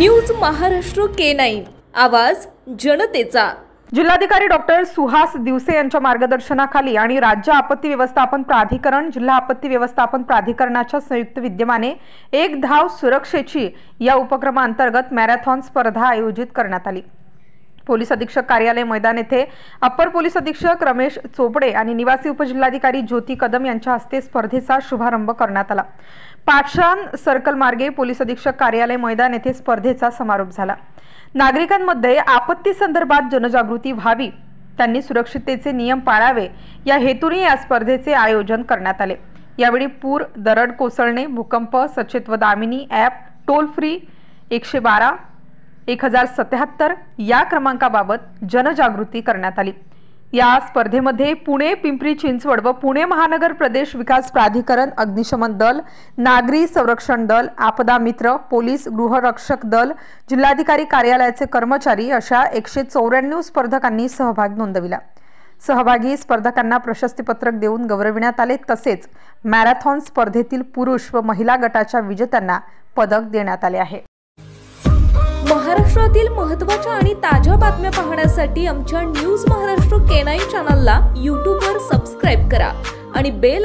News Maharashtra K9 आवाज जनतेचा। जिल्हाधिकारी डॉक्टर सुहास दिवसे यांच्या मार्गदर्शनाखाली आणि राज्य आपत्ती व्यवस्थापन प्राधिकरण जिल्हा आपत्ती व्यवस्थापन प्राधिकरणाच्या संयुक्त विद्यमाने एक धाव सुरक्षेची या उपक्रमांतर्गत मॅरेथॉन स्पर्धा आयोजित करण्यात आली। पोलीस अधीक्षक कार्यालय मैदान येथे अप्पर पोलीस अधीक्षक रमेश चोपडे आणि निवासी उपजिल्हाधिकारी ज्योती कदम यांच्या हस्ते स्पर्धेचा शुभारंभ करण्यात आला। पाटशान सर्कल मार्गे पोलीस अधीक्षक कार्यालय मैदान येथे स्पर्धेचा समारोप झाला। नागरिकांमध्ये आपत्ती संदर्भात जनजागृती व्हावी, त्यांनी सुरक्षिततेचे नियम पाळावे या हेतूने या स्पर्धेचे आयोजन करण्यात आले। यावेळी पूर, दरड कोसळणे, भूकंप, सचेतव दामिनी ॲप, टोल फ्री 112 1077 या क्रमांकाबाबत जनजागृती करण्यात आली। या स्पर्धेमध्ये पुणे, पिंपरी चिंचवड व पुणे महानगर प्रदेश विकास प्राधिकरण, अग्निशमन दल, नागरी संरक्षण दल, आपदा मित्र, पोलीस, गृहरक्षक दल, जिल्हाधिकारी कार्यालयाचे कर्मचारी अशा 194 स्पर्धकांनी सहभाग नोंदविला। सहभागी स्पर्धकांना प्रशस्तीपत्रक देऊन गौरविण्यात आले। तसेच मॅरेथॉन स्पर्धेतील पुरुष व महिला गटाच्या विजेत्यांना पदक देण्यात आले आहे। महाराष्ट्रातील महत्त्वाच्या आणि ताज्या बातम्या पाहण्यासाठी आमच्या न्यूज महाराष्ट्र K9 चॅनलला YouTube वर सबस्क्राइब करा आणि बेल